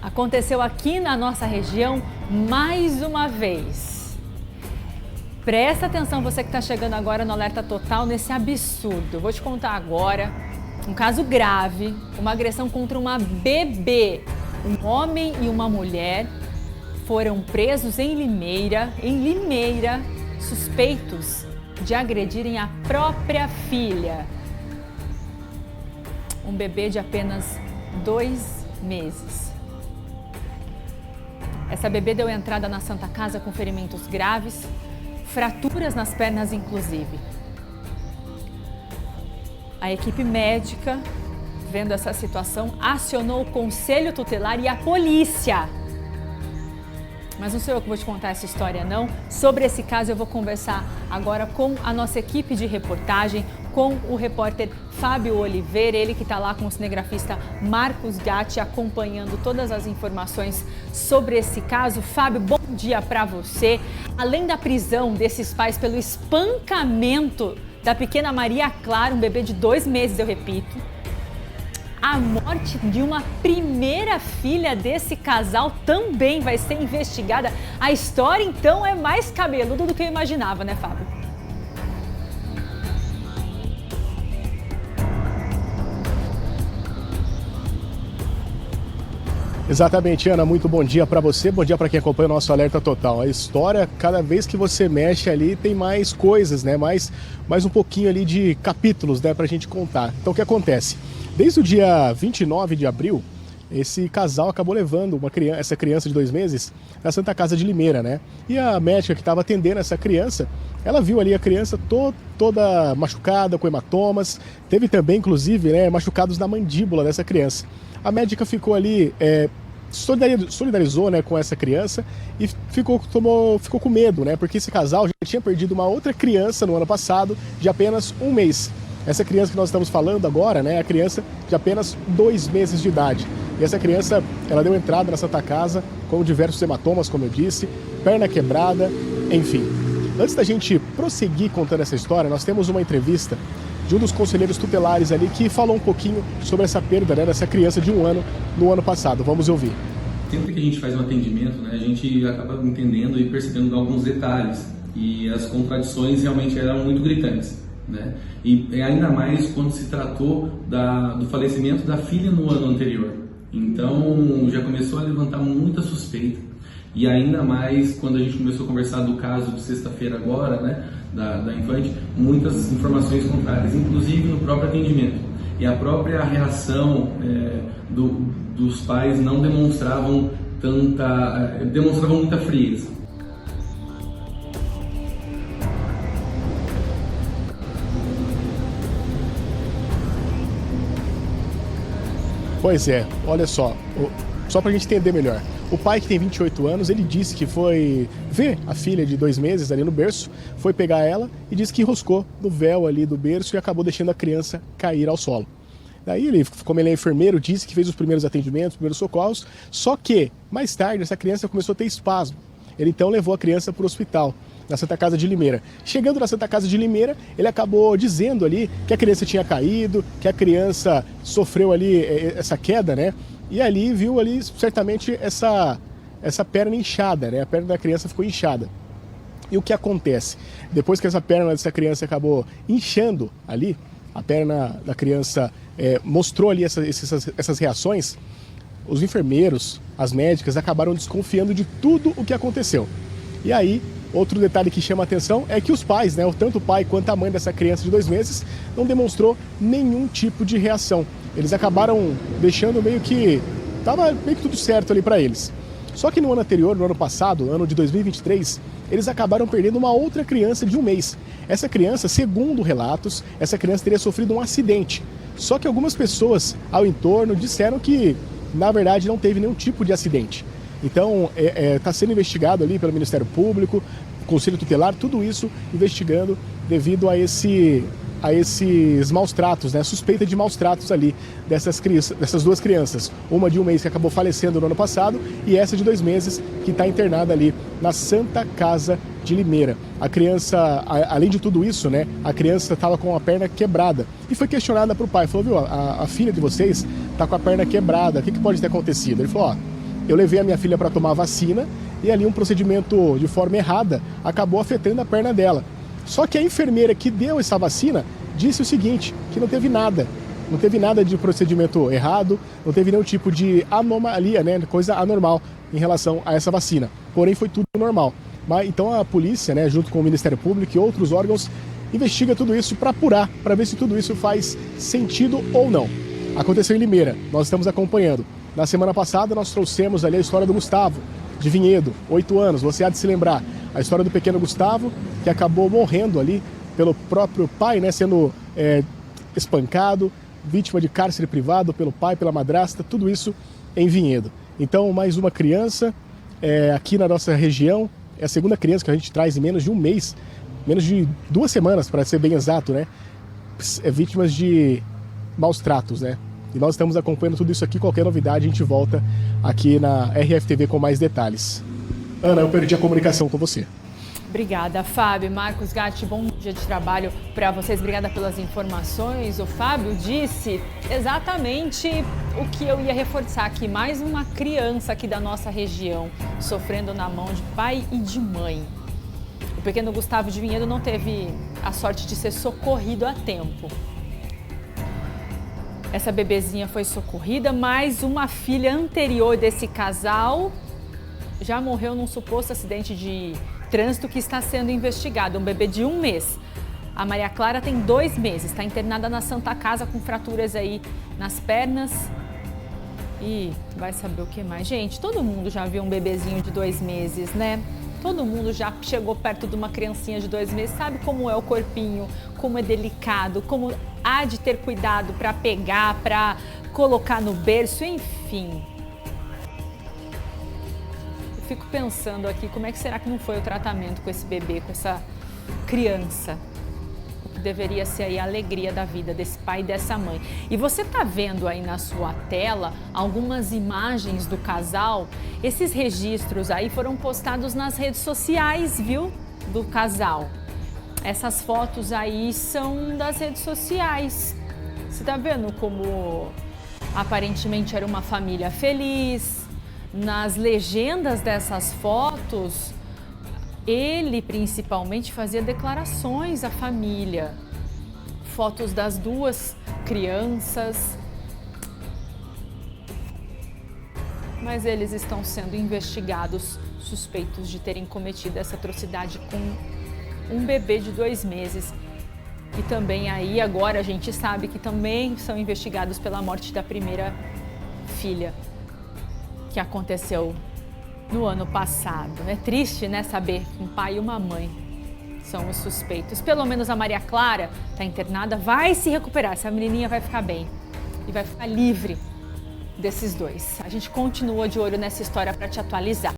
Aconteceu aqui na nossa região mais uma vez. Presta atenção, você que está chegando agora no Alerta Total, nesse absurdo. Vou te contar agora um caso grave, uma agressão contra uma bebê. Um homem e uma mulher foram presos em Limeira, suspeitos de agredirem a própria filha. Um bebê de apenas 2 meses. Essa bebê deu entrada na Santa Casa com ferimentos graves, fraturas nas pernas inclusive. A equipe médica, vendo essa situação, acionou o Conselho Tutelar e a polícia. Mas não sou eu que vou te contar essa história, não. Sobre esse caso eu vou conversar agora com a nossa equipe de reportagem, com o repórter Fábio Oliveira, ele que está lá com o cinegrafista Marcos Gatti, acompanhando todas as informações sobre esse caso. Fábio, bom dia para você. Além da prisão desses pais pelo espancamento da pequena Maria Clara, um bebê de 2 meses, eu repito, a morte de uma primeira filha desse casal também vai ser investigada. A história, então, é mais cabeluda do que eu imaginava, né, Fábio? Exatamente, Ana. Muito bom dia para você, bom dia para quem acompanha o nosso Alerta Total. A história, cada vez que você mexe ali, tem mais coisas, né? Mais um pouquinho ali de capítulos, né, para a gente contar. Então, o que acontece? Desde o dia 29 de abril, esse casal acabou levando essa criança de 2 meses na Santa Casa de Limeira, né? E a médica que estava atendendo essa criança, ela viu ali a criança toda machucada, com hematomas. Teve também, inclusive, né, machucados na mandíbula dessa criança. A médica ficou ali, solidarizou, né, com essa criança e ficou com medo, né? Porque esse casal já tinha perdido uma outra criança no ano passado de apenas 1 mês. Essa criança que nós estamos falando agora, né, é a criança de apenas 2 meses de idade. E essa criança, ela deu entrada na Santa Casa com diversos hematomas, como eu disse, perna quebrada, enfim. Antes da gente prosseguir contando essa história, nós temos uma entrevista de um dos conselheiros tutelares ali que falou um pouquinho sobre essa perda, né, dessa criança de 1 ano no ano passado. Vamos ouvir. Sempre que a gente faz um atendimento, né, a gente acaba entendendo e percebendo alguns detalhes. E as contradições realmente eram muito gritantes. Né? E ainda mais quando se tratou do falecimento da filha no ano anterior. Então já começou a levantar muita suspeita. E ainda mais quando a gente começou a conversar do caso de sexta-feira agora, né, da infante, muitas informações contrárias, inclusive no próprio atendimento. E a própria reação dos pais não demonstravam muita frieza. Pois é, olha só pra gente entender melhor. O pai, que tem 28 anos, ele disse que foi ver a filha de 2 meses ali no berço, foi pegar ela e disse que enroscou no véu ali do berço e acabou deixando a criança cair ao solo. Daí ele, como ele é enfermeiro, disse que fez os primeiros atendimentos, os primeiros socorros, só que mais tarde essa criança começou a ter espasmo. Ele então levou a criança para o hospital, na Santa Casa de Limeira. Chegando na Santa Casa de Limeira, ele acabou dizendo ali que a criança tinha caído, que a criança sofreu ali essa queda, né? E ali viu ali certamente essa perna inchada, né? A perna da criança ficou inchada. E o que acontece? Depois que essa perna dessa criança acabou inchando ali, a perna da criança mostrou ali essas reações, os enfermeiros, as médicas acabaram desconfiando de tudo o que aconteceu. E aí, outro detalhe que chama a atenção é que os pais, né, tanto o pai quanto a mãe dessa criança de 2 meses, não demonstrou nenhum tipo de reação. Eles acabaram deixando meio que tudo certo ali para eles. Só que no ano anterior, no ano passado, ano de 2023, eles acabaram perdendo uma outra criança de 1 mês. Essa criança, segundo relatos, essa criança teria sofrido um acidente. Só que algumas pessoas ao entorno disseram que, na verdade, não teve nenhum tipo de acidente. Então, está sendo investigado ali pelo Ministério Público, Conselho Tutelar, tudo isso investigando devido a esses maus tratos, né? Suspeita de maus tratos ali dessas 2 crianças. Uma de 1 mês que acabou falecendo no ano passado e essa de 2 meses que está internada ali na Santa Casa de Limeira. A criança, além de tudo isso, né, a criança estava com a perna quebrada e foi questionada para o pai. Falou, viu, a filha de vocês está com a perna quebrada, o que pode ter acontecido? Ele falou, Eu levei a minha filha para tomar vacina e ali um procedimento de forma errada acabou afetando a perna dela. Só que a enfermeira que deu essa vacina disse o seguinte, que não teve nada. Não teve nada de procedimento errado, não teve nenhum tipo de anomalia, né, coisa anormal em relação a essa vacina. Porém, foi tudo normal. Mas, então a polícia, né, junto com o Ministério Público e outros órgãos, investiga tudo isso para apurar, para ver se tudo isso faz sentido ou não. Aconteceu em Limeira, nós estamos acompanhando. Na semana passada nós trouxemos ali a história do Gustavo, de Vinhedo, 8 anos, você há de se lembrar. A história do pequeno Gustavo, que acabou morrendo ali pelo próprio pai, né, sendo espancado, vítima de cárcere privado pelo pai, pela madrasta, tudo isso em Vinhedo. Então, mais uma criança aqui na nossa região, é a segunda criança que a gente traz em menos de um mês, menos de 2 semanas, para ser bem exato, né? Vítimas de maus tratos, né? E nós estamos acompanhando tudo isso aqui, qualquer novidade a gente volta aqui na RFTV com mais detalhes. Ana, eu perdi a comunicação com você. Obrigada, Fábio. Marcos Gatti, bom dia de trabalho para vocês. Obrigada pelas informações. O Fábio disse exatamente o que eu ia reforçar aqui. Mais uma criança aqui da nossa região sofrendo na mão de pai e de mãe. O pequeno Gustavo de Vinhedo não teve a sorte de ser socorrido a tempo. Essa bebezinha foi socorrida, mas uma filha anterior desse casal já morreu num suposto acidente de trânsito que está sendo investigado, um bebê de 1 mês. A Maria Clara tem 2 meses, está internada na Santa Casa com fraturas aí nas pernas e vai saber o que mais. Gente, todo mundo já viu um bebezinho de 2 meses, né? Todo mundo já chegou perto de uma criancinha de 2 meses, sabe como é o corpinho, como é delicado, como há de ter cuidado para pegar, para colocar no berço, enfim. Fico pensando aqui, como é que será que não foi o tratamento com esse bebê, com essa criança? O que deveria ser aí a alegria da vida desse pai e dessa mãe. E você tá vendo aí na sua tela algumas imagens do casal. Esses registros aí foram postados nas redes sociais, viu? Do casal. Essas fotos aí são das redes sociais. Você tá vendo como aparentemente era uma família feliz? Nas legendas dessas fotos, ele principalmente fazia declarações à família. Fotos das 2 crianças. Mas eles estão sendo investigados, suspeitos de terem cometido essa atrocidade com um bebê de 2 meses. E também aí agora a gente sabe que também são investigados pela morte da primeira filha, que aconteceu no ano passado. É triste, né, saber que um pai e uma mãe são os suspeitos. Pelo menos a Maria Clara está internada, vai se recuperar, essa menininha vai ficar bem e vai ficar livre desses 2. A gente continua de olho nessa história para te atualizar.